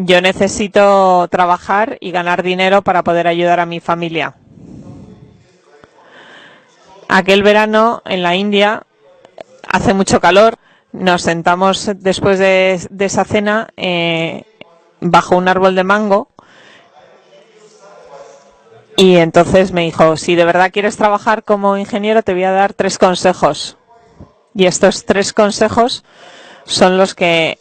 Yo necesito trabajar y ganar dinero para poder ayudar a mi familia. Aquel verano en la India hace mucho calor. Nos sentamos después de esa cena bajo un árbol de mango y entonces me dijo, si de verdad quieres trabajar como ingeniero te voy a dar 3 consejos. Y estos 3 consejos son los que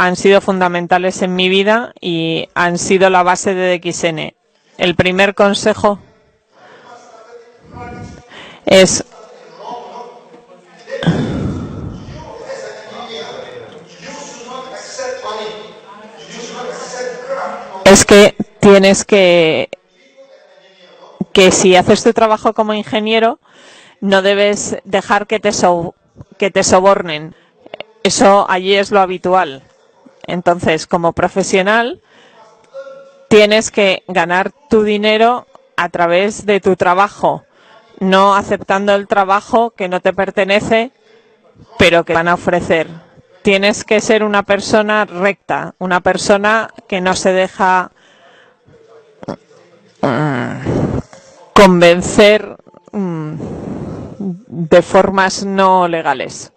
han sido fundamentales en mi vida y han sido la base de DXN. El primer consejo es que tienes que si haces tu trabajo como ingeniero no debes dejar que te sobornen. Eso allí es lo habitual. Entonces, como profesional, tienes que ganar tu dinero a través de tu trabajo, no aceptando el trabajo que no te pertenece, pero que van a ofrecer. Tienes que ser una persona recta, una persona que no se deja convencer de formas no legales.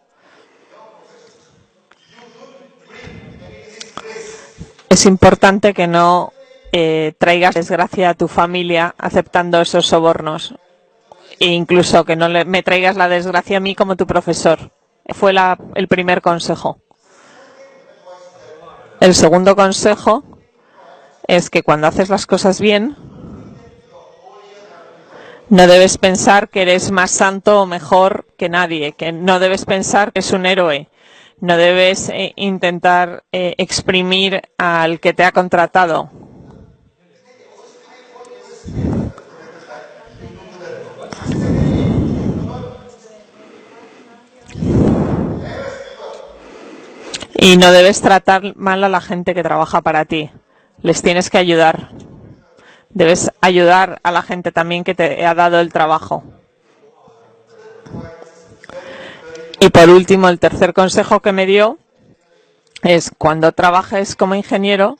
Es importante que no traigas desgracia a tu familia aceptando esos sobornos e incluso que no me traigas la desgracia a mí como tu profesor. Fue el primer consejo. El segundo consejo es que cuando haces las cosas bien no debes pensar que eres más santo o mejor que nadie, que no debes pensar que es un héroe. No debes intentar exprimir al que te ha contratado. Y no debes tratar mal a la gente que trabaja para ti. Les tienes que ayudar. Debes ayudar a la gente también que te ha dado el trabajo. Y por último, el tercer consejo que me dio es cuando trabajes como ingeniero,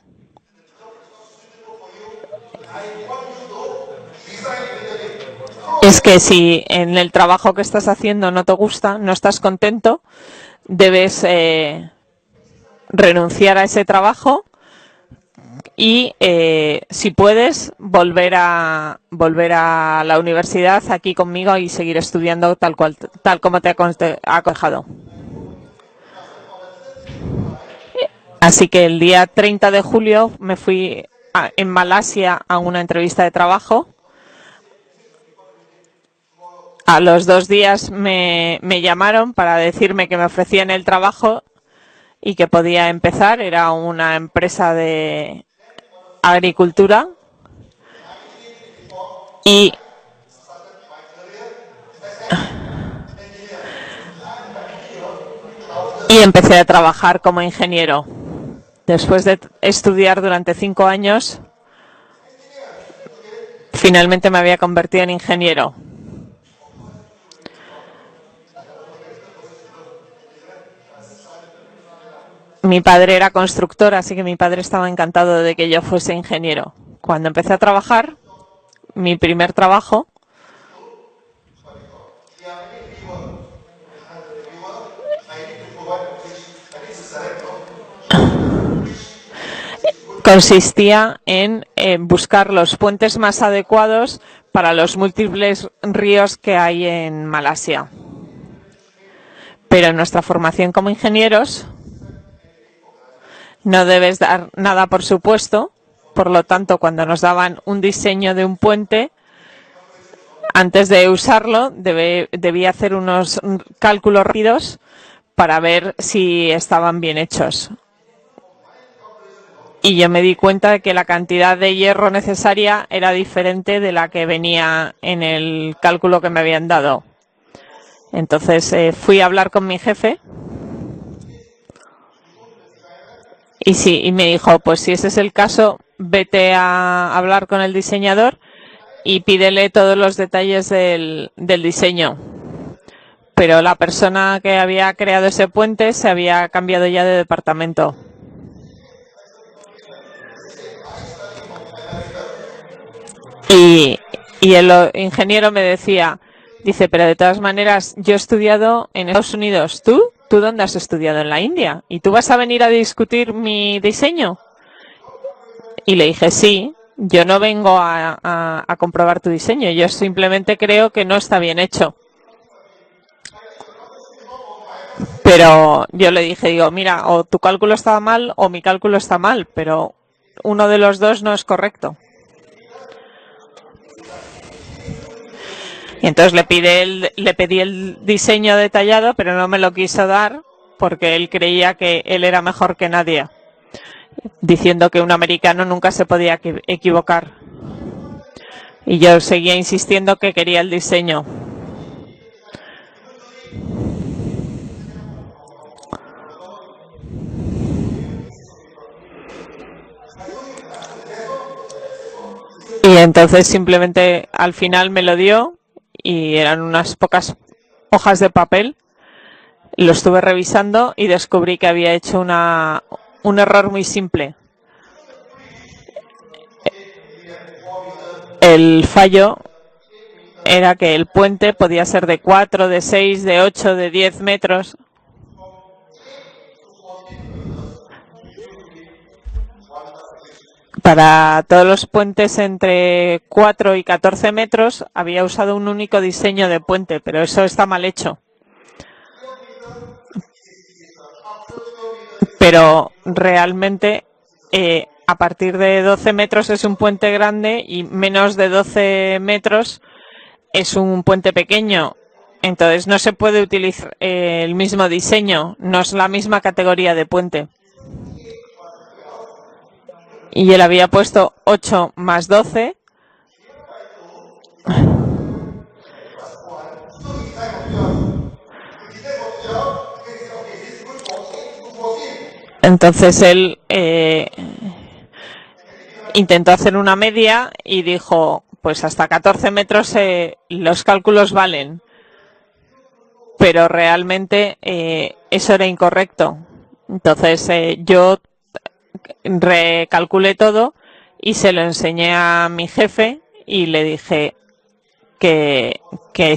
es que si en el trabajo que estás haciendo no te gusta, no estás contento, debes renunciar a ese trabajo y si puedes volver a la universidad aquí conmigo y seguir estudiando tal como te ha aconsejado. Así que el día 30 de julio me fui en Malasia a una entrevista de trabajo. A los 2 días me llamaron para decirme que me ofrecían el trabajo y que podía empezar. Era una empresa de agricultura y empecé a trabajar como ingeniero. Después de estudiar durante 5 años, finalmente me había convertido en ingeniero. Mi padre era constructor, así que mi padre estaba encantado de que yo fuese ingeniero. Cuando empecé a trabajar, mi primer trabajo, consistía en buscar los puentes más adecuados para los múltiples ríos que hay en Malasia. Pero en nuestra formación como ingenieros no debes dar nada por supuesto, por lo tanto, cuando nos daban un diseño de un puente, antes de usarlo debía hacer unos cálculos rápidos para ver si estaban bien hechos. Y yo me di cuenta de que la cantidad de hierro necesaria era diferente de la que venía en el cálculo que me habían dado. Entonces fui a hablar con mi jefe y me dijo, pues si ese es el caso, vete a hablar con el diseñador y pídele todos los detalles del diseño. Pero la persona que había creado ese puente se había cambiado ya de departamento. Y, y el ingeniero me decía, dice, pero de todas maneras, yo he estudiado en Estados Unidos. ¿Tú dónde has estudiado? En la India. ¿Y tú vas a venir a discutir mi diseño? Y le dije, sí, yo no vengo a comprobar tu diseño, yo simplemente creo que no está bien hecho. Pero yo le dije, digo, mira, o tu cálculo estaba mal o mi cálculo está mal, pero uno de los dos no es correcto. Y entonces le pedí el diseño detallado, pero no me lo quiso dar porque él creía que él era mejor que nadie, diciendo que un americano nunca se podía equivocar. Y yo seguía insistiendo que quería el diseño. Y entonces simplemente al final me lo dio y eran unas pocas hojas de papel. Lo estuve revisando y descubrí que había hecho un error muy simple. El fallo era que el puente podía ser de 4, de 6, de 8, de 10 metros. Para todos los puentes entre 4 y 14 metros había usado un único diseño de puente, pero eso está mal hecho. Pero realmente a partir de 12 metros es un puente grande y menos de 12 metros es un puente pequeño. Entonces no se puede utilizar el mismo diseño, no es la misma categoría de puente. Y él había puesto 8 más 12. Entonces él intentó hacer una media y dijo, pues hasta 14 metros los cálculos valen. Pero realmente eso era incorrecto. Entonces yo recalculé todo y se lo enseñé a mi jefe y le dije que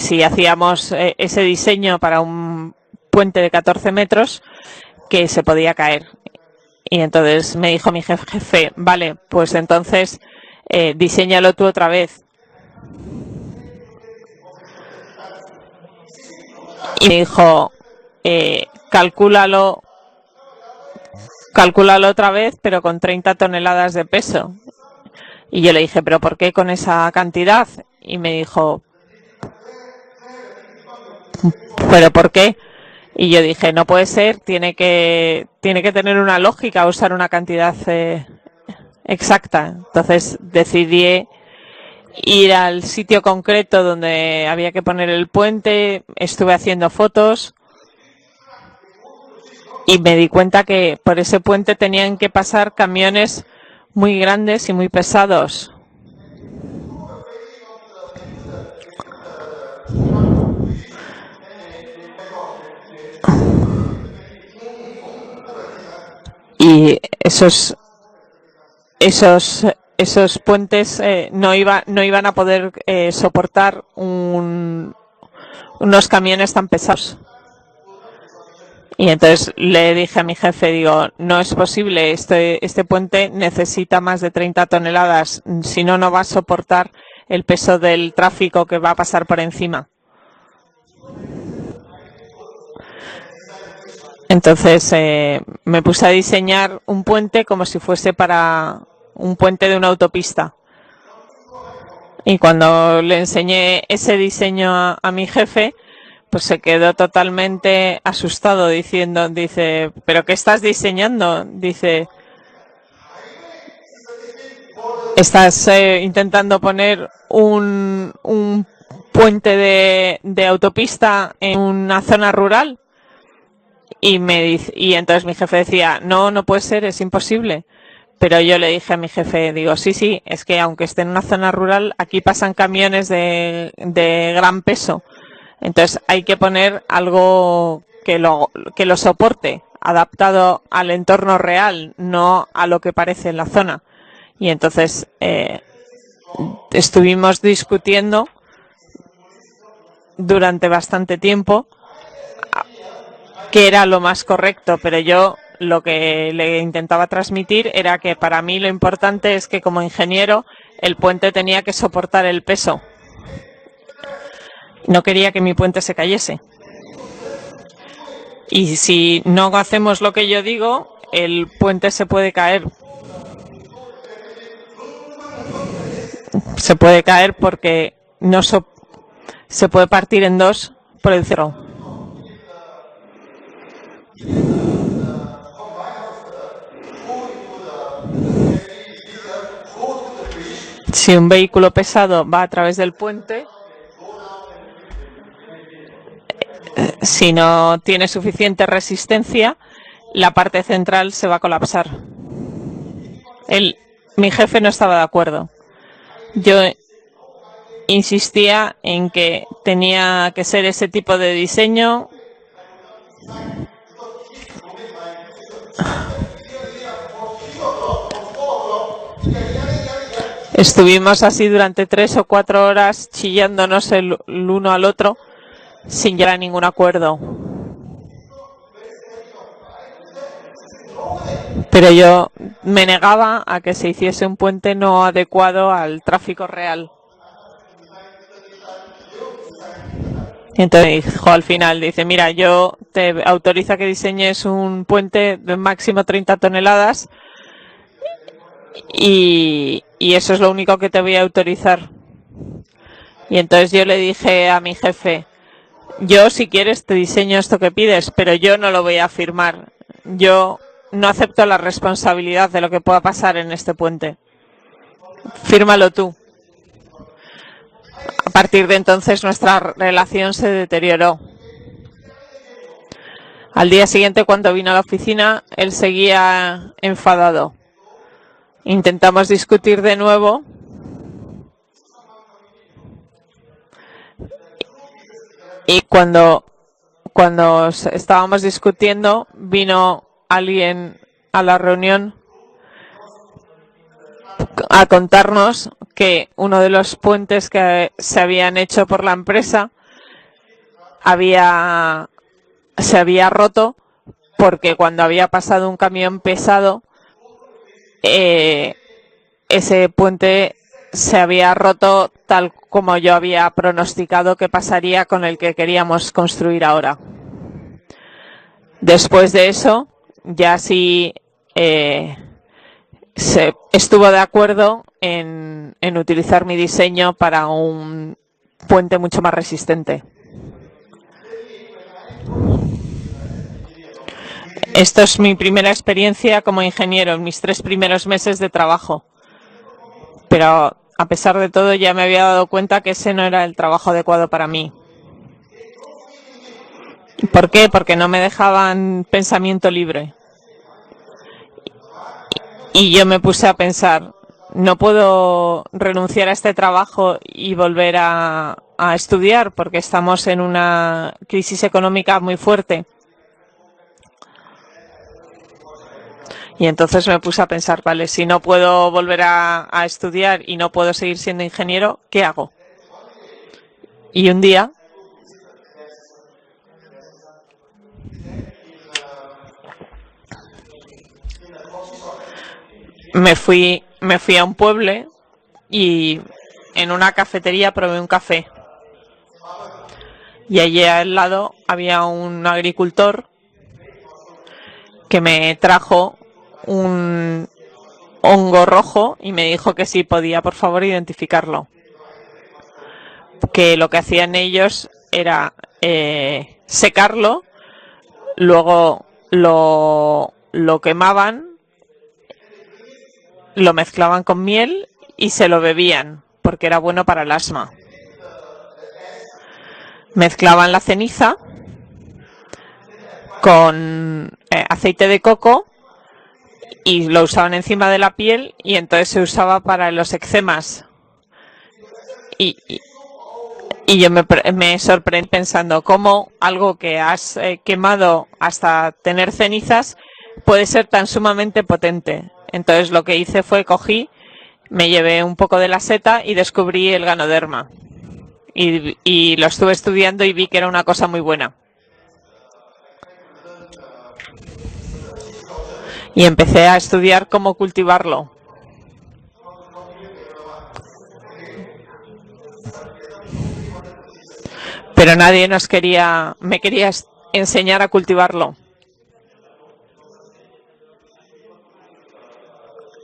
si hacíamos ese diseño para un puente de 14 metros, que se podía caer. Y entonces me dijo mi jefe, vale, pues entonces diséñalo tú otra vez. Y me dijo, calcúlalo otra vez, pero con 30 toneladas de peso. Y yo le dije, ¿pero por qué con esa cantidad? Y me dijo, ¿pero por qué? Y yo dije, no puede ser, tiene que tener una lógica usar una cantidad exacta. Entonces decidí ir al sitio concreto donde había que poner el puente, estuve haciendo fotos y me di cuenta que por ese puente tenían que pasar camiones muy grandes y muy pesados. Y esos puentes no iban a poder soportar unos camiones tan pesados. Y entonces le dije a mi jefe, digo, no es posible, este puente necesita más de 30 toneladas, si no, no va a soportar el peso del tráfico que va a pasar por encima. Entonces me puse a diseñar un puente como si fuese para un puente de una autopista. Y cuando le enseñé ese diseño a mi jefe, pues se quedó totalmente asustado dice, ¿pero qué estás diseñando? Dice, estás intentando poner un puente de autopista en una zona rural. Y entonces mi jefe decía, no puede ser, es imposible. Pero yo le dije a mi jefe, digo, sí, es que aunque esté en una zona rural, aquí pasan camiones de gran peso. Entonces hay que poner algo que lo soporte, adaptado al entorno real, no a lo que parece en la zona. Y entonces estuvimos discutiendo durante bastante tiempo qué era lo más correcto, pero yo lo que le intentaba transmitir era que para mí lo importante es que como ingeniero el puente tenía que soportar el peso. No quería que mi puente se cayese. Y si no hacemos lo que yo digo, el puente se puede caer. Se puede caer porque no se puede partir en dos por el cerro. Si un vehículo pesado va a través del puente, si no tiene suficiente resistencia, la parte central se va a colapsar. Mi jefe no estaba de acuerdo. Yo insistía en que tenía que ser ese tipo de diseño. Estuvimos así durante 3 o 4 horas chillándonos el uno al otro sin llegar a ningún acuerdo. Pero yo me negaba a que se hiciese un puente no adecuado al tráfico real. Y entonces dijo al final, dice, mira, yo te autorizo que diseñes un puente de máximo 30 toneladas y eso es lo único que te voy a autorizar. Y entonces yo le dije a mi jefe, yo si quieres te diseño esto que pides, pero yo no lo voy a firmar. Yo no acepto la responsabilidad de lo que pueda pasar en este puente. Fírmalo tú. A partir de entonces nuestra relación se deterioró. Al día siguiente, cuando vino a la oficina, él seguía enfadado. Intentamos discutir de nuevo. Y cuando estábamos discutiendo, vino alguien a la reunión a contarnos que uno de los puentes que se habían hecho por la empresa se había roto porque cuando había pasado un camión pesado, ese puente se había roto tal como yo había pronosticado que pasaría con el que queríamos construir ahora. Después de eso, ya sí se estuvo de acuerdo en utilizar mi diseño para un puente mucho más resistente. Esto es mi primera experiencia como ingeniero en mis 3 primeros meses de trabajo. Pero a pesar de todo ya me había dado cuenta que ese no era el trabajo adecuado para mí. ¿Por qué? Porque no me dejaban pensamiento libre. Y yo me puse a pensar, no puedo renunciar a este trabajo y volver a estudiar porque estamos en una crisis económica muy fuerte. Y entonces me puse a pensar, vale, si no puedo volver a estudiar y no puedo seguir siendo ingeniero, ¿qué hago? Y un día me fui a un pueblo y en una cafetería probé un café. Y allí al lado había un agricultor que me trajo un hongo rojo y me dijo que sí podía, por favor, identificarlo. Que lo que hacían ellos era secarlo, luego lo quemaban, lo mezclaban con miel y se lo bebían, porque era bueno para el asma. Mezclaban la ceniza con aceite de coco y lo usaban encima de la piel y entonces se usaba para los eczemas. Y yo me sorprendí pensando cómo algo que has quemado hasta tener cenizas puede ser tan sumamente potente. Entonces lo que hice fue cogí, me llevé un poco de la seta y descubrí el Ganoderma. Y lo estuve estudiando y vi que era una cosa muy buena. Y empecé a estudiar cómo cultivarlo. Pero nadie me quería enseñar a cultivarlo.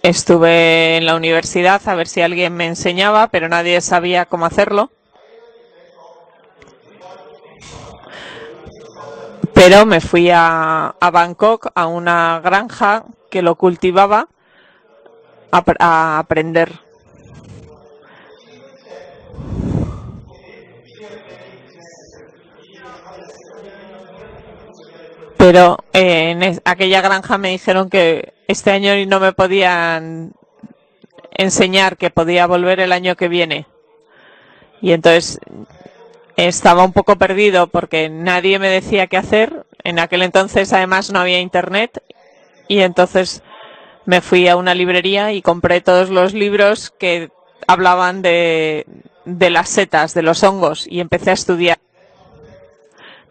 Estuve en la universidad a ver si alguien me enseñaba, pero nadie sabía cómo hacerlo. Pero me fui a Bangkok, a una granja que lo cultivaba, a aprender. Pero en aquella granja me dijeron que este año no me podían enseñar, que podía volver el año que viene. Y entonces estaba un poco perdido porque nadie me decía qué hacer. En aquel entonces además no había internet y entonces me fui a una librería y compré todos los libros que hablaban de las setas, de los hongos, y empecé a estudiar.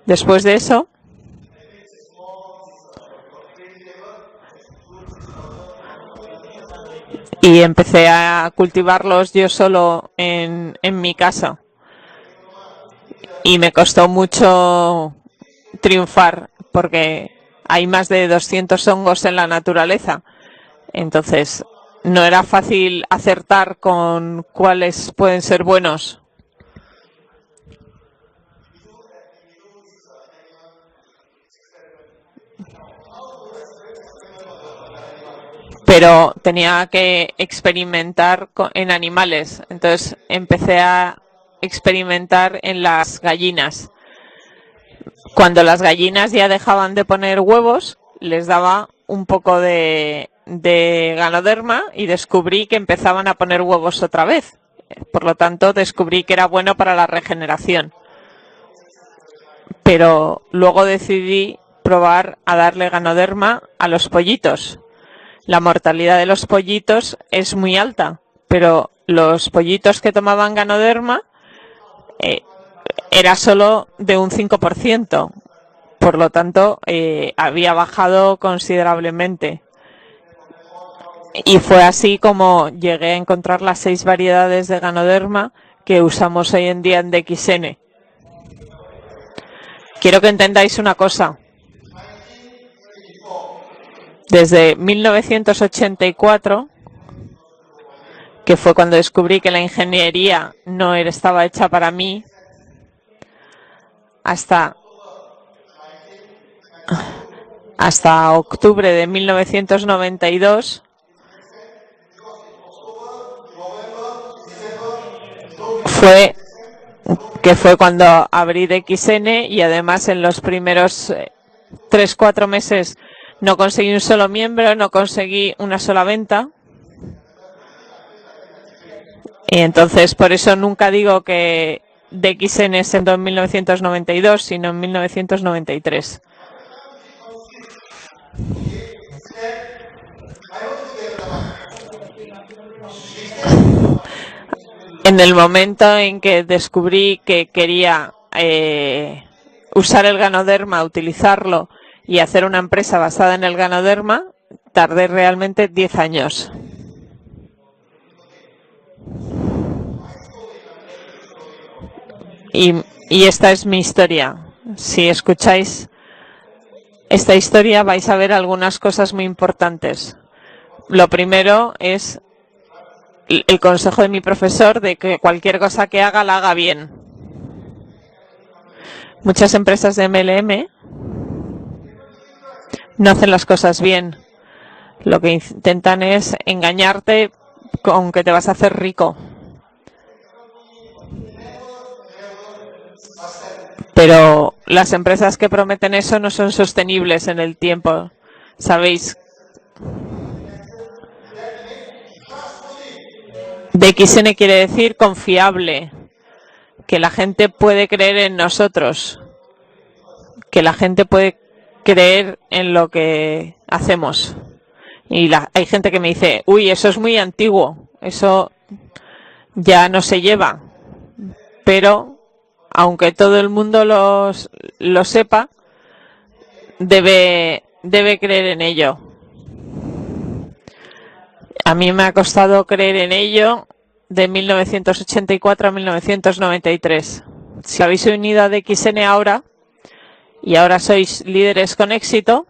Después de eso y empecé a cultivarlos yo solo en mi casa. Y me costó mucho triunfar porque hay más de 200 hongos en la naturaleza. Entonces no era fácil acertar con cuáles pueden ser buenos. Pero tenía que experimentar en animales. Entonces empecé a experimentar en las gallinas. Cuando las gallinas ya dejaban de poner huevos, les daba un poco de Ganoderma y descubrí que empezaban a poner huevos otra vez. Por lo tanto, descubrí que era bueno para la regeneración. Pero luego decidí probar a darle Ganoderma a los pollitos. La mortalidad de los pollitos es muy alta, pero los pollitos que tomaban Ganoderma era solo de un 5%. Por lo tanto, había bajado considerablemente. Y fue así como llegué a encontrar las 6 variedades de Ganoderma que usamos hoy en día en DXN. Quiero que entendáis una cosa. Desde 1984, que fue cuando descubrí que la ingeniería no estaba hecha para mí, hasta octubre de 1992, fue cuando abrí DXN, y además en los primeros 3-4 meses no conseguí un solo miembro, no conseguí una sola venta. Y entonces por eso nunca digo que DXN se fundó en 1992, sino en 1993. En el momento en que descubrí que quería usar el Ganoderma, utilizarlo y hacer una empresa basada en el Ganoderma, tardé realmente 10 años. Y esta es mi historia. Si escucháis esta historia vais a ver algunas cosas muy importantes. Lo primero es el consejo de mi profesor de que cualquier cosa que haga, la haga bien. Muchas empresas de MLM no hacen las cosas bien. Lo que intentan es engañarte con que te vas a hacer rico. Pero las empresas que prometen eso no son sostenibles en el tiempo. ¿Sabéis? DXN quiere decir confiable, que la gente puede creer en nosotros, que la gente puede creer en lo que hacemos. Y hay gente que me dice, uy, eso es muy antiguo. eso ya no se lleva, pero aunque todo el mundo lo sepa, debe creer en ello. A mí me ha costado creer en ello de 1984 a 1993. Si habéis unido a DXN ahora y ahora sois líderes con éxito,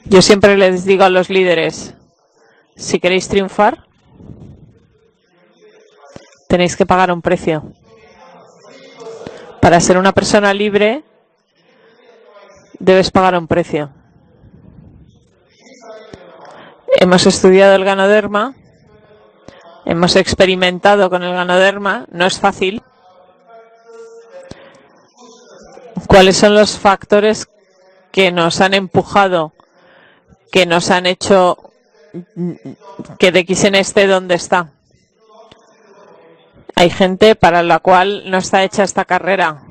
yo siempre les digo a los líderes, si queréis triunfar, tenéis que pagar un precio. Para ser una persona libre, debes pagar un precio. Hemos estudiado el ganoderma, hemos experimentado con el ganoderma, no es fácil. ¿Cuáles son los factores que nos han empujado, que nos han hecho que DXN esté donde está? Hay gente para la cual no está hecha esta carrera.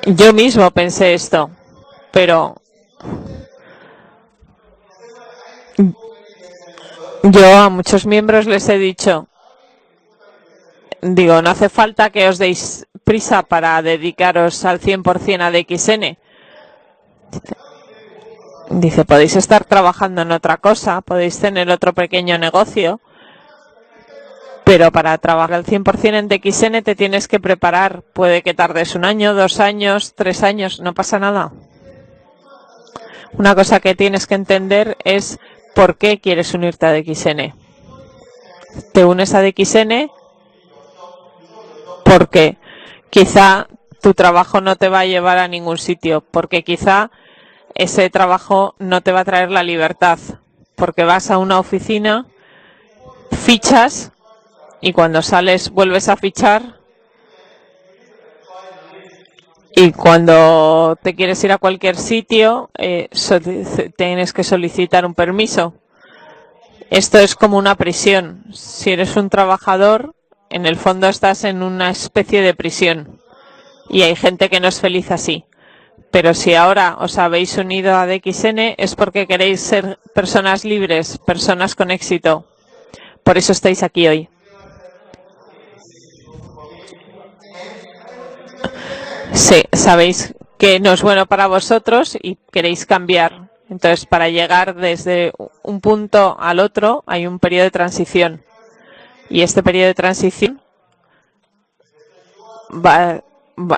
Yo mismo pensé esto, pero yo a muchos miembros les he dicho, no hace falta que os deis prisa para dedicaros al 100% a DXN. Dice, podéis estar trabajando en otra cosa, podéis tener otro pequeño negocio, pero para trabajar al 100% en DXN te tienes que preparar. Puede que tardes 1 año, 2 años, 3 años, no pasa nada. Una cosa que tienes que entender es por qué quieres unirte a DXN. Te unes a DXN porque quizá tu trabajo no te va a llevar a ningún sitio, porque quizá ese trabajo no te va a traer la libertad, porque vas a una oficina, fichas y cuando sales vuelves a fichar, y cuando te quieres ir a cualquier sitio tienes que solicitar un permiso. Esto es como una prisión. Si eres un trabajador, en el fondo estás en una especie de prisión y hay gente que no es feliz así. Pero si ahora os habéis unido a DXN es porque queréis ser personas libres, personas con éxito. Por eso estáis aquí hoy. Sí, sabéis que no es bueno para vosotros y queréis cambiar. Entonces, para llegar desde un punto al otro hay un periodo de transición. Y este periodo de transición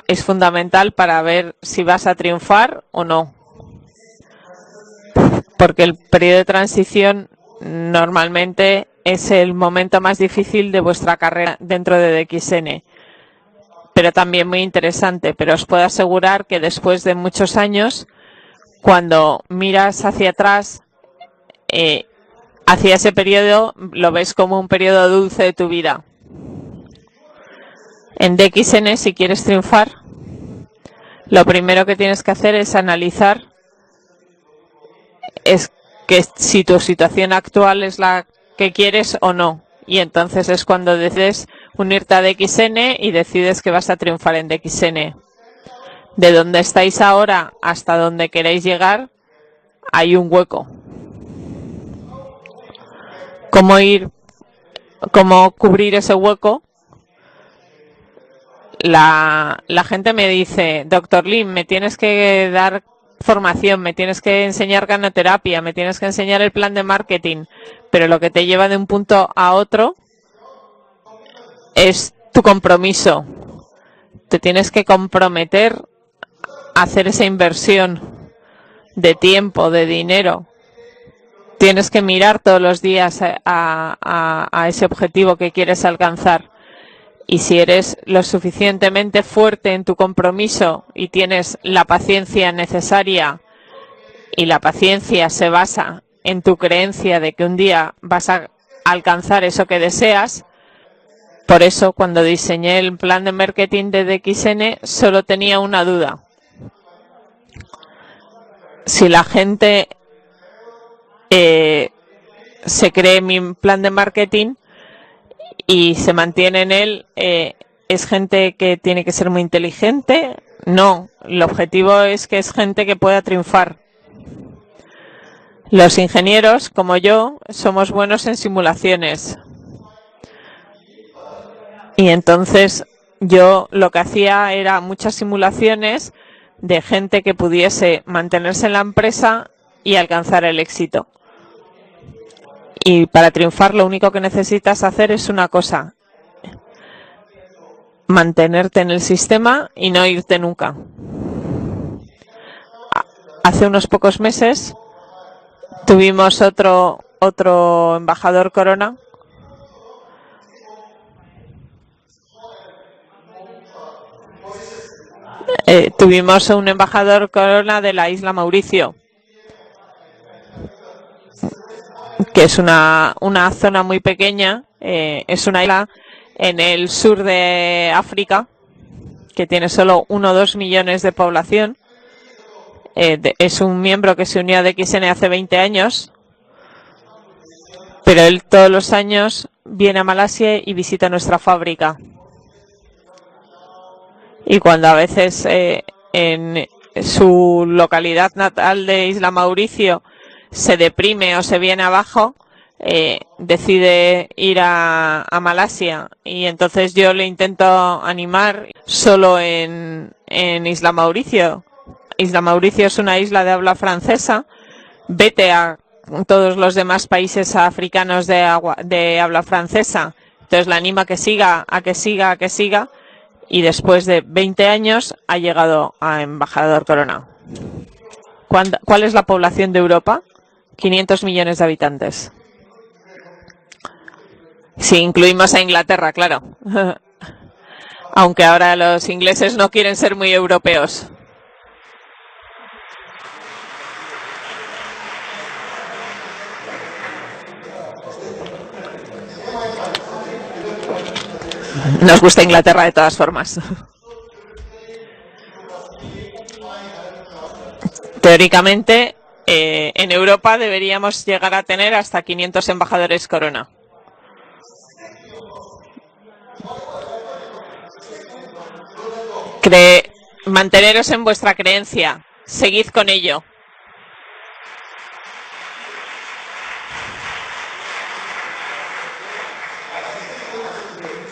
es fundamental para ver si vas a triunfar o no. Porque el periodo de transición normalmente es el momento más difícil de vuestra carrera dentro de DXN. Pero también muy interesante. Pero os puedo asegurar que después de muchos años, cuando miras hacia atrás, hacia ese periodo, lo ves como un periodo dulce de tu vida. En DXN, si quieres triunfar, lo primero que tienes que hacer es analizar que si tu situación actual es la que quieres o no. Y entonces es cuando decides unirte a DXN y decides que vas a triunfar en DXN. De donde estáis ahora hasta donde queréis llegar, hay un hueco. ¿Cómo cubrir ese hueco? La gente me dice, Dr. Lim, me tienes que dar formación, me tienes que enseñar ganoterapia, me tienes que enseñar el plan de marketing, pero lo que te lleva de un punto a otro es tu compromiso. Te tienes que comprometer a hacer esa inversión de tiempo, de dinero. Tienes que mirar todos los días a ese objetivo que quieres alcanzar. Y si eres lo suficientemente fuerte en tu compromiso y tienes la paciencia necesaria, y la paciencia se basa en tu creencia de que un día vas a alcanzar eso que deseas. Por eso, cuando diseñé el plan de marketing de DXN, solo tenía una duda. Si la gente se cree mi plan de marketing y se mantiene en él, ¿es gente que tiene que ser muy inteligente? No, el objetivo es que es gente que pueda triunfar. Los ingenieros, como yo, somos buenos en simulaciones. Y entonces yo lo que hacía era muchas simulaciones de gente que pudiese mantenerse en la empresa y alcanzar el éxito. Y para triunfar lo único que necesitas hacer es una cosa: mantenerte en el sistema y no irte nunca. Hace unos pocos meses tuvimos otro embajador Corona tuvimos un embajador Corona de la isla Mauricio, que es una zona muy pequeña, es una isla en el sur de África, que tiene solo 1 o 2 millones de población. Es un miembro que se unió a DXN hace 20 años, pero él todos los años viene a Malasia y visita nuestra fábrica. Y cuando a veces en su localidad natal de Isla Mauricio se deprime o se viene abajo, decide ir a Malasia, y entonces yo le intento animar solo en Isla Mauricio. Isla Mauricio es una isla de habla francesa. Vete a todos los demás países africanos de habla francesa. Entonces la anima a que siga, y después de 20 años ha llegado a embajador Corona. ¿Cuál es la población de Europa? 500 millones de habitantes. Si incluimos a Inglaterra, claro. Aunque ahora los ingleses no quieren ser muy europeos. Nos gusta Inglaterra de todas formas. Teóricamente, en Europa deberíamos llegar a tener hasta 500 embajadores Corona. Manteneros en vuestra creencia. Seguid con ello.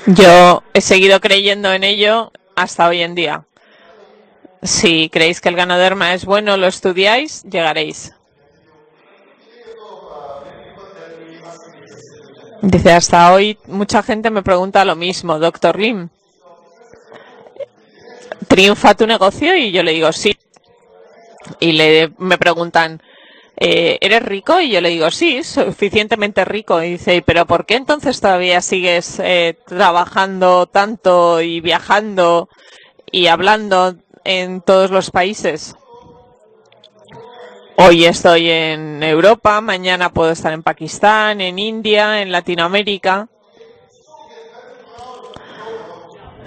Yo he seguido creyendo en ello hasta hoy en día. Si creéis que el Ganoderma es bueno, lo estudiáis, llegaréis. Dice, hasta hoy mucha gente me pregunta lo mismo, Dr. Lim. ¿Triunfa tu negocio? Y yo le digo sí. Y me preguntan, ¿eres rico? Y yo le digo sí, suficientemente rico. Y dice, ¿pero por qué entonces todavía sigues trabajando tanto y viajando y hablando en todos los países? Hoy estoy en Europa, mañana puedo estar en Pakistán, en India, en Latinoamérica.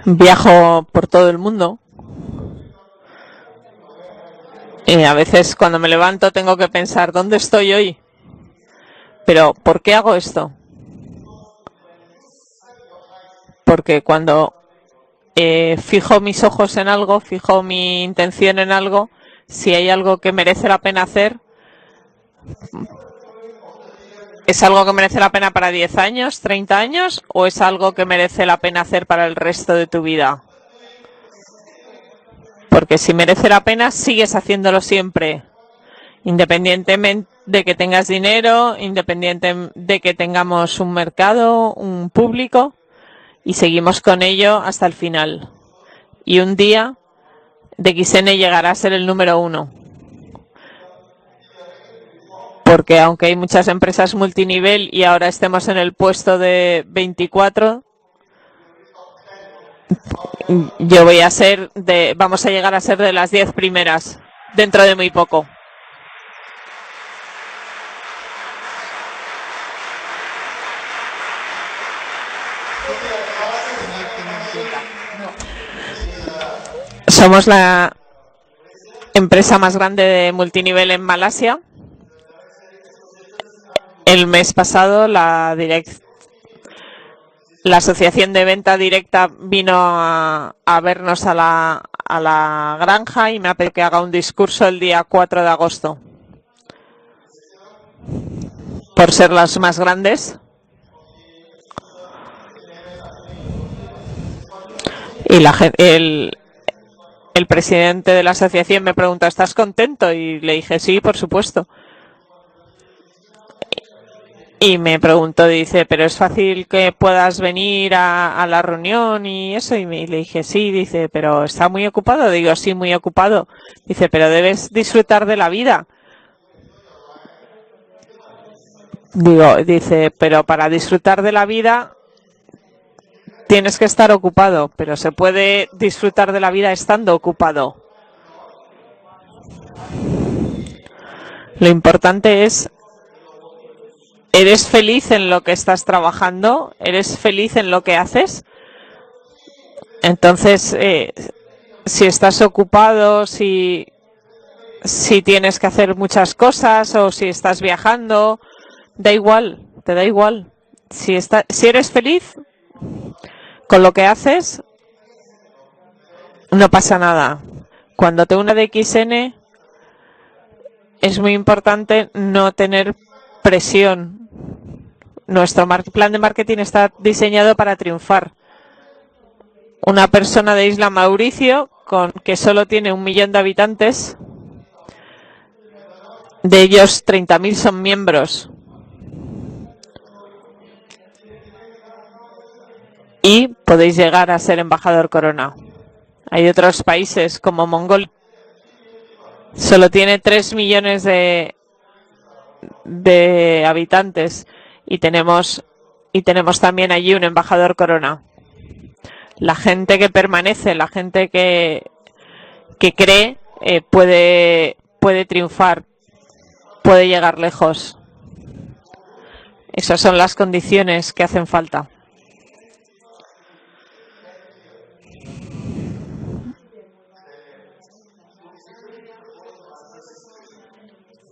Viajo por todo el mundo. A veces cuando me levanto tengo que pensar, ¿dónde estoy hoy? Pero, ¿por qué hago esto? Porque cuando fijo mis ojos en algo, fijo mi intención en algo, si hay algo que merece la pena hacer, ¿es algo que merece la pena para 10 años, 30 años, o es algo que merece la pena hacer para el resto de tu vida? Porque si merece la pena, sigues haciéndolo siempre, independientemente de que tengas dinero, independiente de que tengamos un mercado, un público, y seguimos con ello hasta el final. Y un día, DXN llegará a ser el número 1. Porque aunque hay muchas empresas multinivel y ahora estemos en el puesto de 24, vamos a llegar a ser de las 10 primeras dentro de muy poco. Somos la empresa más grande de multinivel en Malasia. El mes pasado la asociación de venta directa vino a vernos a la granja y me ha pedido que haga un discurso el día 4 de agosto. por ser las más grandes. Y el presidente de la asociación me preguntó, ¿estás contento? Y le dije, sí, por supuesto. Y me preguntó, dice, ¿pero es fácil que puedas venir a la reunión y eso? Y le dije, sí, dice, ¿pero está muy ocupado? Digo, sí, muy ocupado. Dice, pero debes disfrutar de la vida. Dice, pero para disfrutar de la vida tienes que estar ocupado, pero se puede disfrutar de la vida estando ocupado. Lo importante es, ¿eres feliz en lo que estás trabajando? ¿Eres feliz en lo que haces? Entonces, si estás ocupado, si tienes que hacer muchas cosas o si estás viajando, da igual, te da igual. Si eres feliz con lo que haces, no pasa nada. Cuando te unes de XN, es muy importante no tener presión. Nuestro plan de marketing está diseñado para triunfar. Una persona de Isla Mauricio, que solo tiene 1 millón de habitantes, de ellos 30.000 son miembros. Y podéis llegar a ser embajador Corona. Hay otros países como Mongolia. Solo tiene 3 millones de habitantes y tenemos también allí un embajador Corona. La gente que permanece, la gente que cree, puede triunfar, puede llegar lejos. Esas son las condiciones que hacen falta.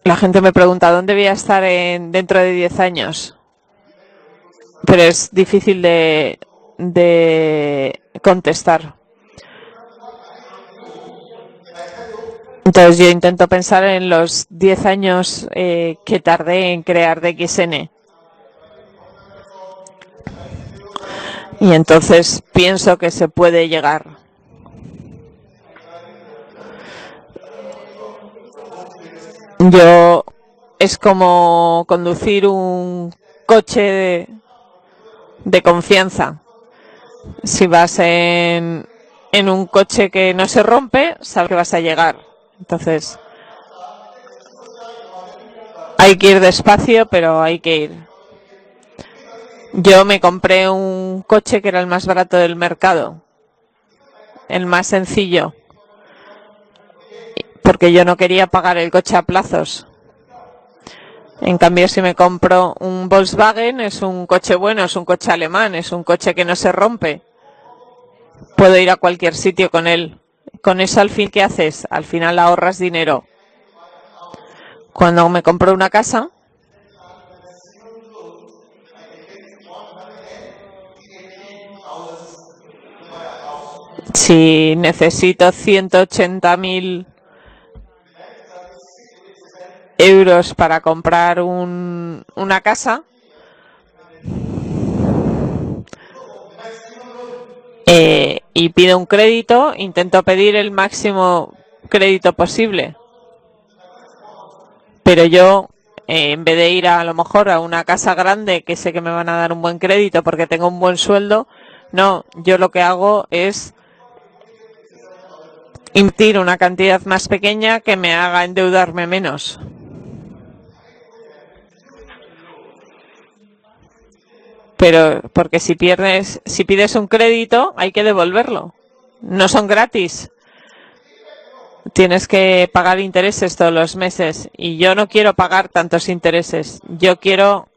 La gente me pregunta, ¿dónde voy a estar dentro de 10 años? Pero es difícil de contestar. Entonces yo intento pensar en los 10 años que tardé en crear DXN. Y entonces pienso que se puede llegar. Es como conducir un coche de confianza. Si vas en un coche que no se rompe, sabes que vas a llegar. Entonces, hay que ir despacio, pero hay que ir. Yo me compré un coche que era el más barato del mercado, el más sencillo, porque yo no quería pagar el coche a plazos. En cambio, si me compro un Volkswagen, es un coche bueno, es un coche alemán, es un coche que no se rompe. Puedo ir a cualquier sitio con él. Con eso, al fin, ¿qué haces? Al final ahorras dinero. Cuando me compro una casa, si necesito 180.000 euros para comprar una casa, y pido un crédito, intento pedir el máximo crédito posible. Pero yo, en vez de ir a lo mejor a una casa grande que sé que me van a dar un buen crédito porque tengo un buen sueldo, no, yo lo que hago es invertir una cantidad más pequeña que me haga endeudarme menos. Pero porque si pides un crédito, hay que devolverlo. No son gratis. Tienes que pagar intereses todos los meses. Y yo no quiero pagar tantos intereses. Yo quiero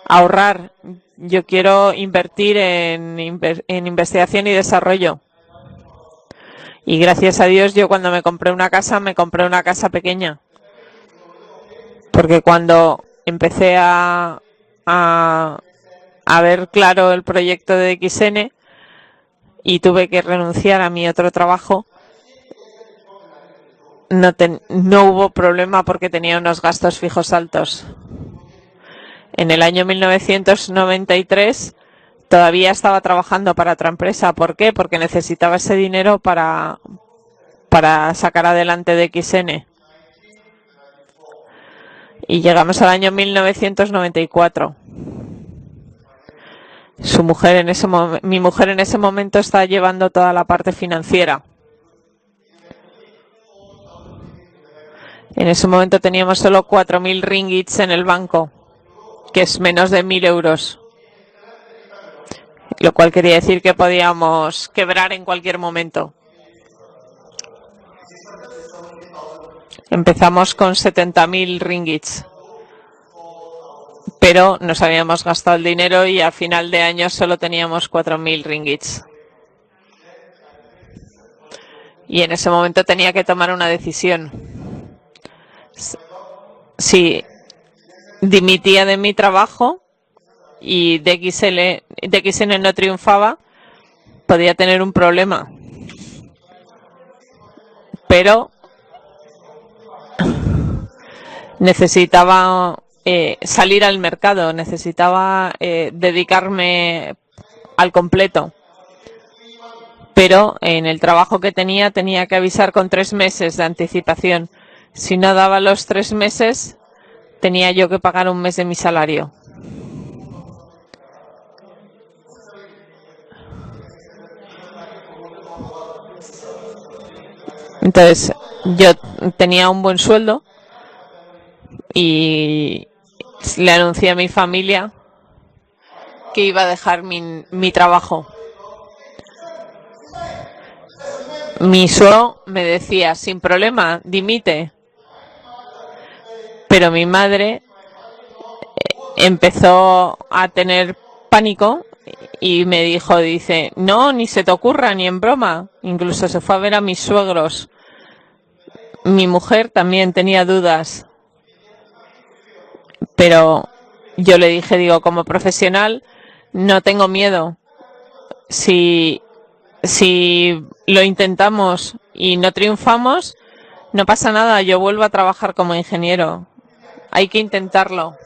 ahorrar. Yo quiero invertir en investigación y desarrollo. Y gracias a Dios, yo cuando me compré una casa pequeña. Porque cuando empecé a ver claro el proyecto de XN y tuve que renunciar a mi otro trabajo, no hubo problema porque tenía unos gastos fijos altos. En el año 1993 todavía estaba trabajando para otra empresa. ¿Por qué? Porque necesitaba ese dinero para sacar adelante DXN. Y llegamos al año 1994. Mi mujer en ese momento está llevando toda la parte financiera. En ese momento teníamos solo 4.000 ringgits en el banco, que es menos de 1.000 euros. Lo cual quería decir que podíamos quebrar en cualquier momento. Empezamos con 70.000 ringgits. Pero nos habíamos gastado el dinero y a final de año solo teníamos 4.000 ringgits. Y en ese momento tenía que tomar una decisión. Si dimitía de mi trabajo y DXN no triunfaba, podía tener un problema. Pero necesitaba salir al mercado, necesitaba dedicarme al completo. Pero en el trabajo que tenía que avisar con 3 meses de anticipación. Si no daba los 3 meses, tenía yo que pagar un mes de mi salario. Entonces, yo tenía un buen sueldo y le anuncié a mi familia que iba a dejar mi trabajo. Mi suegro me decía, sin problema, dimite. Pero mi madre empezó a tener pánico y me dice, no, ni se te ocurra, ni en broma. Incluso se fue a ver a mis suegros. Mi mujer también tenía dudas. Pero yo le dije, como profesional, no tengo miedo. Si lo intentamos y no triunfamos, no pasa nada, yo vuelvo a trabajar como ingeniero. Hay que intentarlo.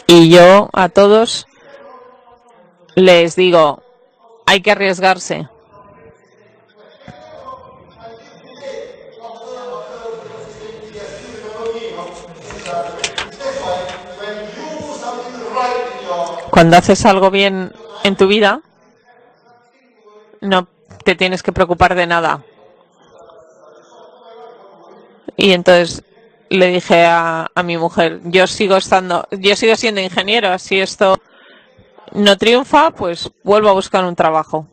Y yo a todos les digo, hay que arriesgarse. Cuando haces algo bien en tu vida, no te tienes que preocupar de nada. Y entonces le dije a mi mujer, yo sigo siendo ingeniero, si esto no triunfa, pues vuelvo a buscar un trabajo.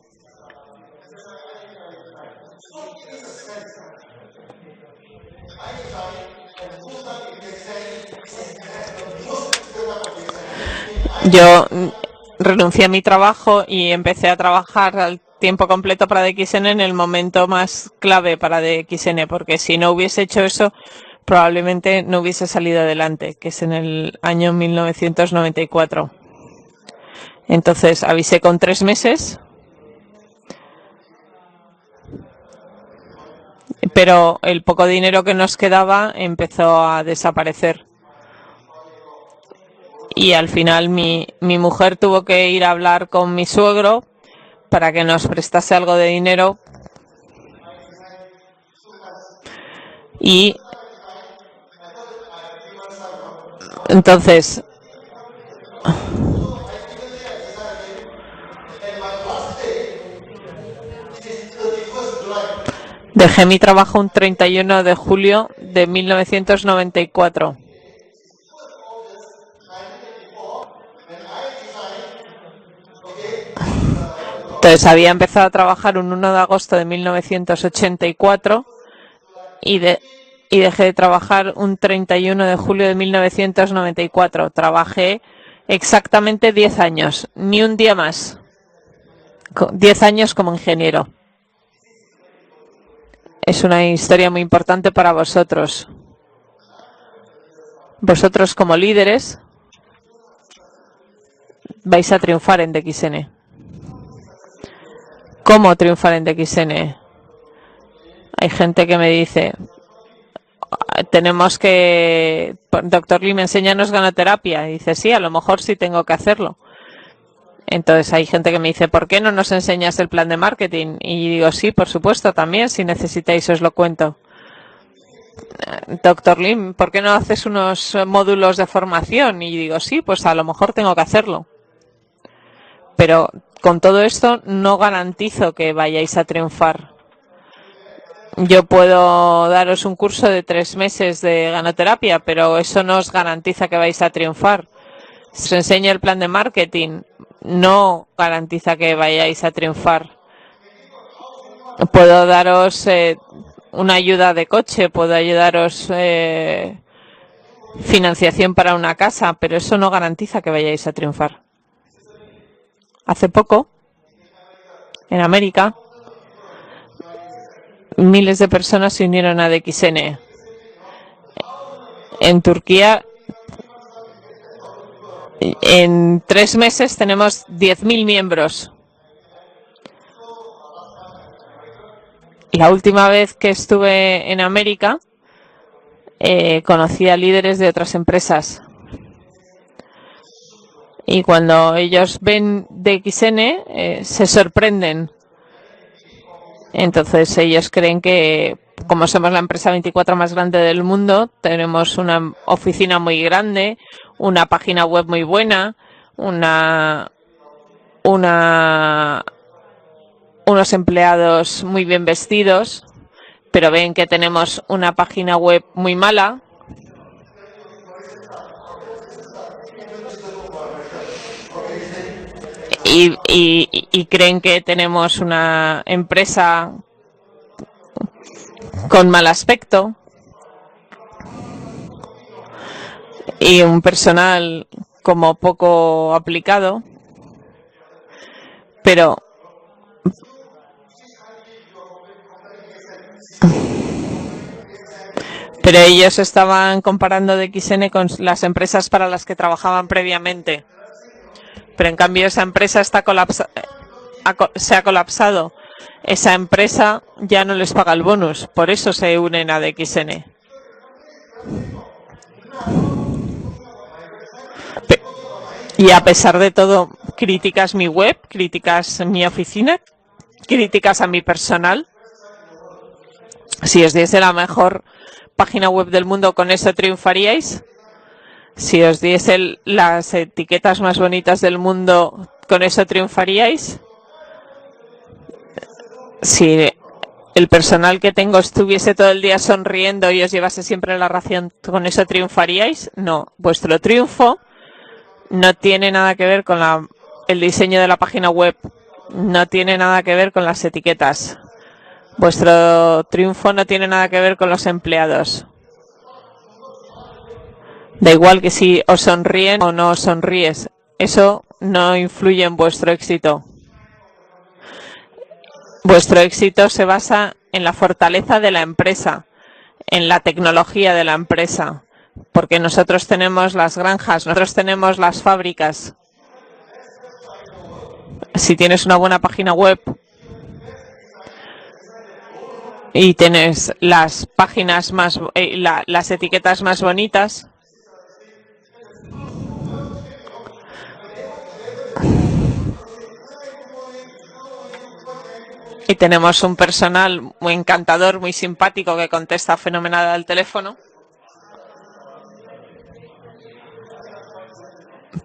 Yo renuncié a mi trabajo y empecé a trabajar al tiempo completo para DXN en el momento más clave para DXN, porque si no hubiese hecho eso, probablemente no hubiese salido adelante, que es en el año 1994. Entonces avisé con 3 meses, pero el poco dinero que nos quedaba empezó a desaparecer. Y al final mi mujer tuvo que ir a hablar con mi suegro para que nos prestase algo de dinero. Y entonces dejé mi trabajo un 31 de julio de 1994. Entonces había empezado a trabajar un 1 de agosto de 1984 y dejé de trabajar un 31 de julio de 1994. Trabajé exactamente 10 años, ni un día más. 10 años como ingeniero. Es una historia muy importante para vosotros. Vosotros como líderes vais a triunfar en DXN. ¿Cómo triunfar en DXN? Hay gente que me dice, tenemos que, doctor Lim, enséñanos ganoterapia. Y dice, sí, a lo mejor sí tengo que hacerlo. Entonces hay gente que me dice, ¿por qué no nos enseñas el plan de marketing? Y digo, sí, por supuesto, también, si necesitáis os lo cuento. Doctor Lim, ¿por qué no haces unos módulos de formación? Y digo, sí, pues a lo mejor tengo que hacerlo. Pero con todo esto no garantizo que vayáis a triunfar. Yo puedo daros un curso de 3 meses de ganoterapia, pero eso no os garantiza que vais a triunfar. Si os enseño el plan de marketing, no garantiza que vayáis a triunfar. Puedo daros una ayuda de coche, puedo ayudaros financiación para una casa, pero eso no garantiza que vayáis a triunfar. Hace poco, en América, miles de personas se unieron a DXN. En Turquía, en 3 meses tenemos 10.000 miembros. La última vez que estuve en América, conocí a líderes de otras empresas. Y cuando ellos ven DXN, se sorprenden. Entonces ellos creen que, como somos la empresa 24 más grande del mundo, tenemos una oficina muy grande, una página web muy buena, unos empleados muy bien vestidos, pero ven que tenemos una página web muy mala. Y creen que tenemos una empresa con mal aspecto y un personal como poco aplicado, pero ellos estaban comparando DXN con las empresas para las que trabajaban previamente. Pero en cambio esa empresa se ha colapsado. Esa empresa ya no les paga el bonus, por eso se unen a DXN. Y a pesar de todo, criticas mi web, criticas mi oficina, criticas a mi personal. Si os diese la mejor página web del mundo, ¿con eso triunfaríais? Si os diese las etiquetas más bonitas del mundo, ¿con eso triunfaríais? Si el personal que tengo estuviese todo el día sonriendo y os llevase siempre la ración, ¿con eso triunfaríais? No. Vuestro triunfo no tiene nada que ver con el diseño de la página web, no tiene nada que ver con las etiquetas. Vuestro triunfo no tiene nada que ver con los empleados. Da igual que si os sonríen o no os sonríes, eso no influye en vuestro éxito. Vuestro éxito se basa en la fortaleza de la empresa, en la tecnología de la empresa, porque nosotros tenemos las granjas, nosotros tenemos las fábricas. Si tienes una buena página web y tienes las páginas las etiquetas más bonitas, y tenemos un personal muy encantador, muy simpático, que contesta fenomenal al teléfono.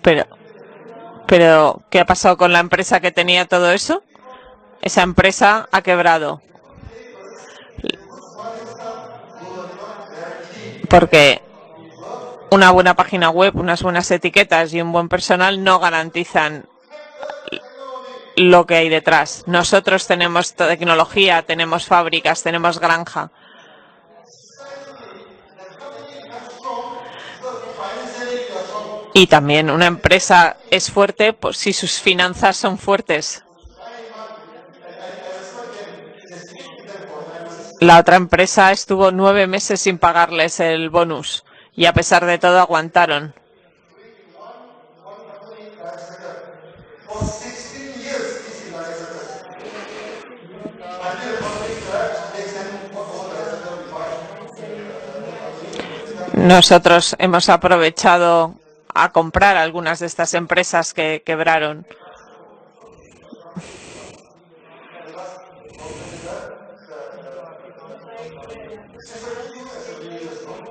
Pero, ¿qué ha pasado con la empresa que tenía todo eso? Esa empresa ha quebrado. Porque una buena página web, unas buenas etiquetas y un buen personal no garantizan lo que hay detrás. Nosotros tenemos tecnología, tenemos fábricas, tenemos granja. Y también una empresa es fuerte pues, si sus finanzas son fuertes. La otra empresa estuvo 9 meses sin pagarles el bonus y a pesar de todo aguantaron. Nosotros hemos aprovechado a comprar algunas de estas empresas que quebraron.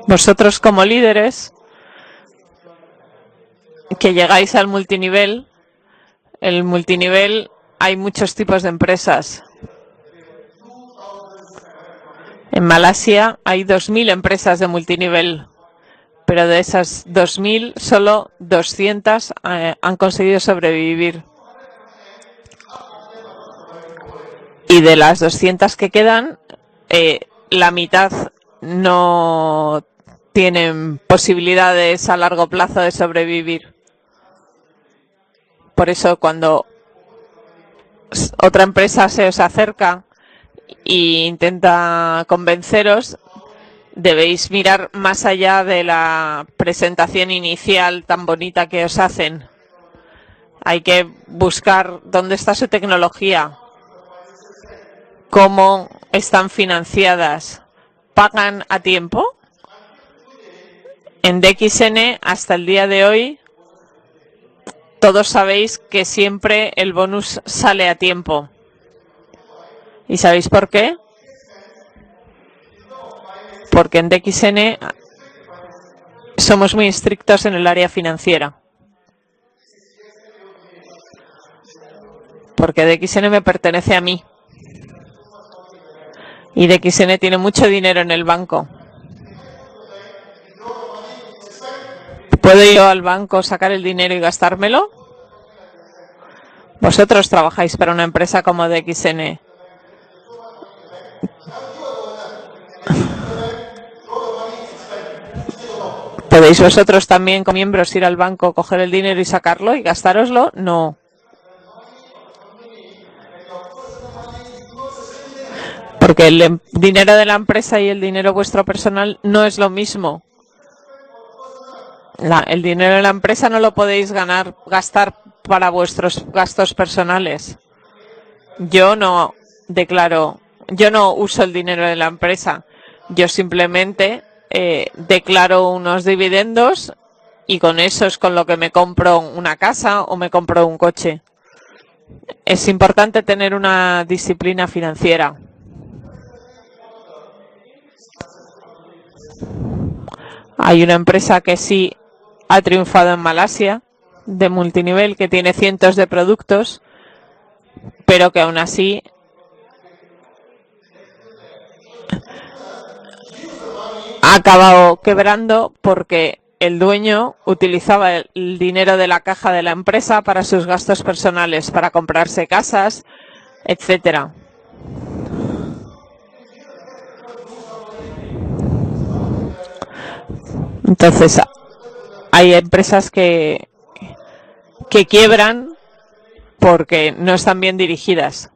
Vosotros como líderes que llegáis al multinivel, el multinivel hay muchos tipos de empresas. En Malasia hay 2.000 empresas de multinivel, pero de esas 2.000 solo 200 han conseguido sobrevivir. Y de las 200 que quedan, la mitad no tienen posibilidades a largo plazo de sobrevivir. Por eso cuando otra empresa se os acerca e intenta convenceros, debéis mirar más allá de la presentación inicial tan bonita que os hacen. Hay que buscar dónde está su tecnología, cómo están financiadas, pagan a tiempo. En DXN hasta el día de hoy todos sabéis que siempre el bonus sale a tiempo. ¿Y sabéis por qué? Porque en DXN somos muy estrictos en el área financiera. Porque DXN me pertenece a mí. Y DXN tiene mucho dinero en el banco. ¿Puedo yo al banco sacar el dinero y gastármelo? Vosotros trabajáis para una empresa como DXN. ¿Podéis vosotros también, como miembros, ir al banco, coger el dinero y sacarlo y gastároslo? No. Porque el dinero de la empresa y el dinero vuestro personal no es lo mismo. El dinero de la empresa no lo podéis gastar para vuestros gastos personales. Yo no uso el dinero de la empresa. Yo simplemente declaro unos dividendos y con eso es con lo que me compro una casa o me compro un coche. Es importante tener una disciplina financiera. Hay una empresa que sí ha triunfado en Malasia, de multinivel, que tiene cientos de productos, pero que aún así ha acabado quebrando porque el dueño utilizaba el dinero de la caja de la empresa para sus gastos personales, para comprarse casas, etcétera. Entonces, hay empresas que quiebran porque no están bien dirigidas.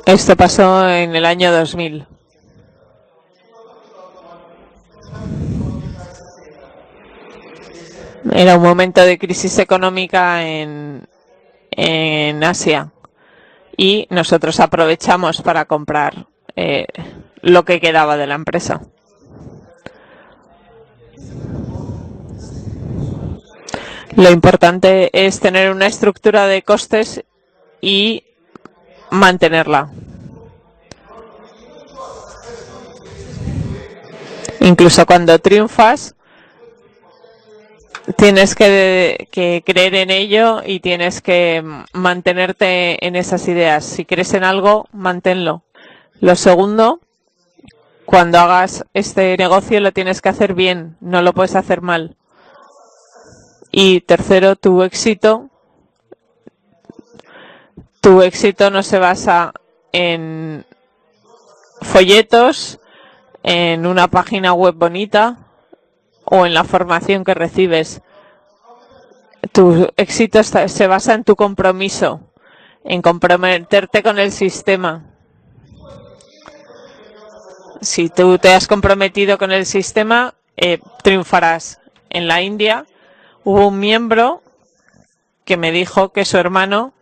Esto pasó en el año 2000. Era un momento de crisis económica en Asia y nosotros aprovechamos para comprar lo que quedaba de la empresa. Lo importante es tener una estructura de costes y mantenerla. Incluso cuando triunfas, tienes que creer en ello y tienes que mantenerte en esas ideas. Si crees en algo, manténlo. Lo segundo, cuando hagas este negocio lo tienes que hacer bien, no lo puedes hacer mal. Y tercero, tu éxito no se basa en folletos, en una página web bonita o en la formación que recibes. Tu éxito se basa en tu compromiso, en comprometerte con el sistema. Si tú te has comprometido con el sistema, triunfarás. En la India hubo un miembro que me dijo que su hermano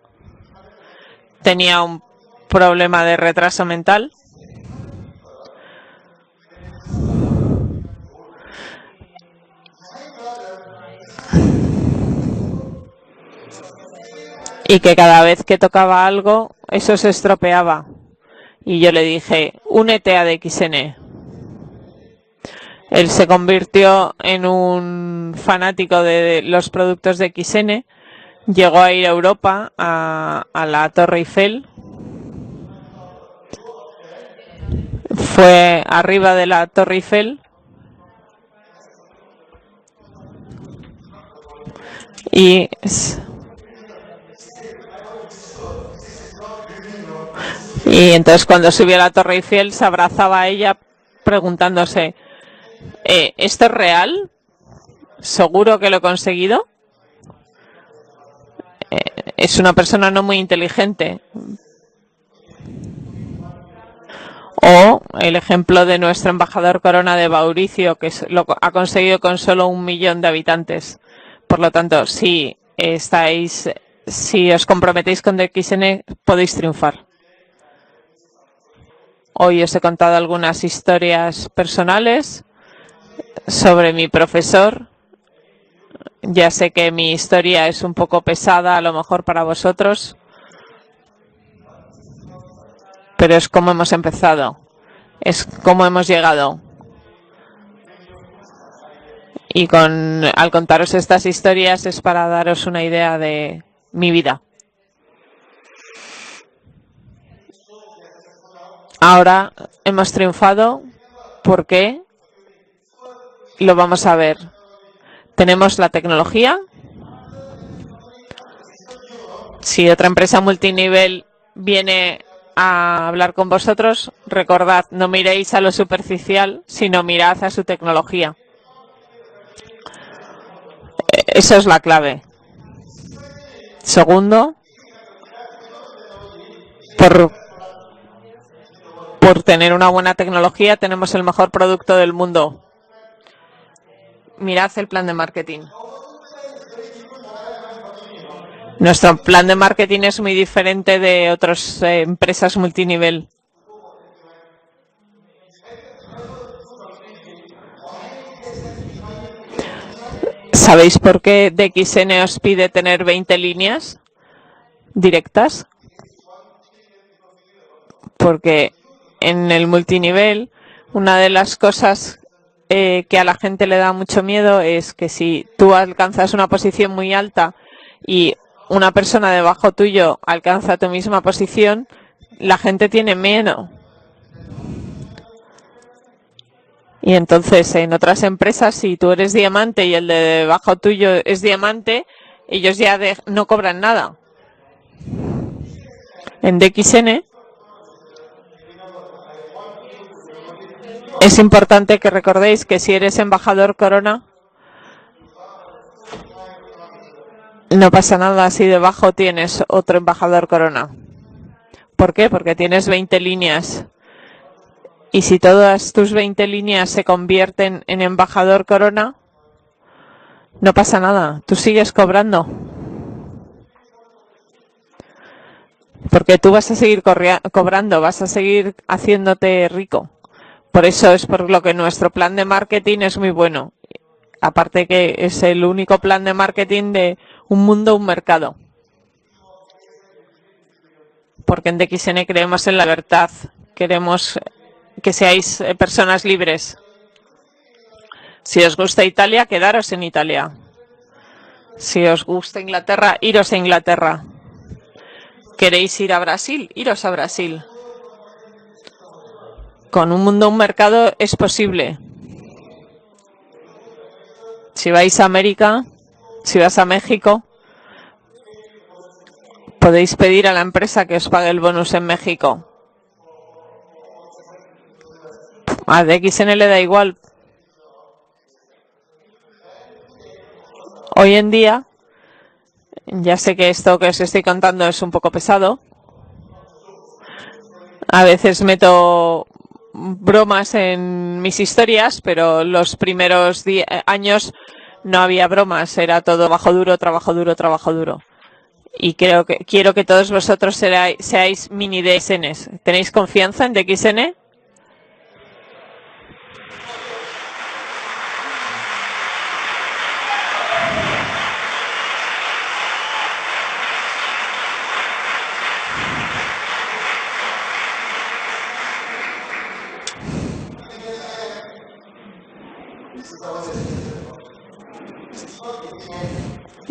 tenía un problema de retraso mental. Y que cada vez que tocaba algo, eso se estropeaba. Y yo le dije, únete a DXN. Él se convirtió en un fanático de los productos de DXN. Llegó a ir a Europa, a la Torre Eiffel. Fue arriba de la Torre Eiffel. Y entonces cuando subió a la Torre Eiffel se abrazaba a ella preguntándose, ¿esto es real? ¿Seguro que lo he conseguido? Es una persona no muy inteligente. O el ejemplo de nuestro embajador Corona de Mauricio, que lo ha conseguido con solo 1 millón de habitantes. Por lo tanto, si os comprometéis con DXN, podéis triunfar. Hoy os he contado algunas historias personales sobre mi profesor. Ya sé que mi historia es un poco pesada, a lo mejor para vosotros, pero es como hemos empezado, es como hemos llegado. Y al contaros estas historias es para daros una idea de mi vida. Ahora hemos triunfado porque lo vamos a ver. Tenemos la tecnología. Si otra empresa multinivel viene a hablar con vosotros, recordad, no miréis a lo superficial, sino mirad a su tecnología. Esa es la clave. Segundo, por tener una buena tecnología, tenemos el mejor producto del mundo. Mirad el plan de marketing. Nuestro plan de marketing es muy diferente de otras empresas multinivel. ¿Sabéis por qué DXN os pide tener 20 líneas directas? Porque en el multinivel, una de las cosas que a la gente le da mucho miedo es que si tú alcanzas una posición muy alta y una persona debajo tuyo alcanza tu misma posición, la gente tiene miedo. Y entonces en otras empresas, si tú eres diamante y el de debajo tuyo es diamante, ellos ya no cobran nada. En DXN es importante que recordéis que si eres embajador Corona, no pasa nada si debajo tienes otro embajador Corona. ¿Por qué? Porque tienes 20 líneas. Y si todas tus 20 líneas se convierten en embajador Corona, no pasa nada. Tú sigues cobrando. Porque tú vas a seguir cobrando, vas a seguir haciéndote rico. Por eso es por lo que nuestro plan de marketing es muy bueno. Aparte que es el único plan de marketing de un mundo, un mercado. Porque en DXN creemos en la libertad. Queremos que seáis personas libres. Si os gusta Italia, quedaros en Italia. Si os gusta Inglaterra, iros a Inglaterra. ¿Queréis ir a Brasil? Iros a Brasil. Con un mundo, un mercado es posible. Si vais a América, si vas a México, podéis pedir a la empresa que os pague el bonus en México. A DXN le da igual. Hoy en día, ya sé que esto que os estoy contando es un poco pesado. A veces meto bromas en mis historias, pero los primeros años no había bromas, era todo trabajo duro, trabajo duro, trabajo duro. y quiero que todos vosotros seáis mini DXNs. ¿Tenéis confianza en DXN?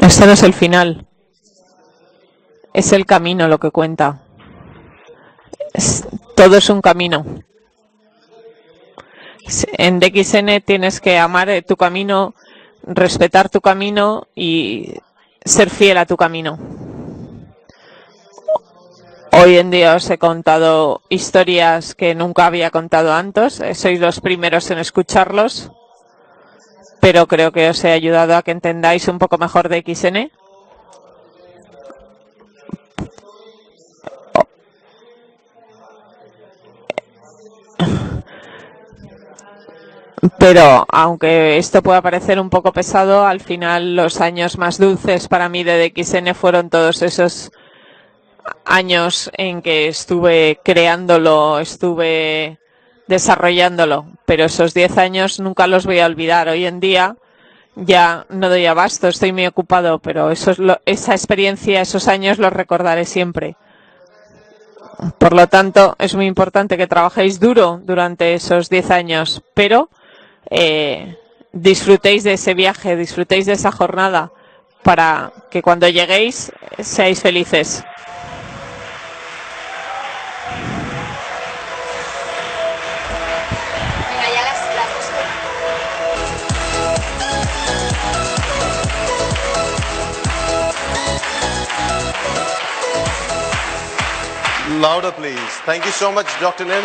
Esto no es el final. Es el camino lo que cuenta. Todo es un camino. En DXN tienes que amar tu camino, respetar tu camino y ser fiel a tu camino. Hoy en día os he contado historias que nunca había contado antes. Sois los primeros en escucharlos, pero creo que os he ayudado a que entendáis un poco mejor DXN. Pero aunque esto pueda parecer un poco pesado, al final los años más dulces para mí de DXN fueron todos esos años en que estuve creándolo, estuve desarrollándolo. Pero esos 10 años nunca los voy a olvidar. Hoy en día ya no doy abasto, estoy muy ocupado, pero esa experiencia, esos años los recordaré siempre. Por lo tanto, es muy importante que trabajéis duro durante esos 10 años, pero disfrutéis de ese viaje, disfrutéis de esa jornada para que cuando lleguéis seáis felices. Louder, please. Thank you so much, Dr. Lim.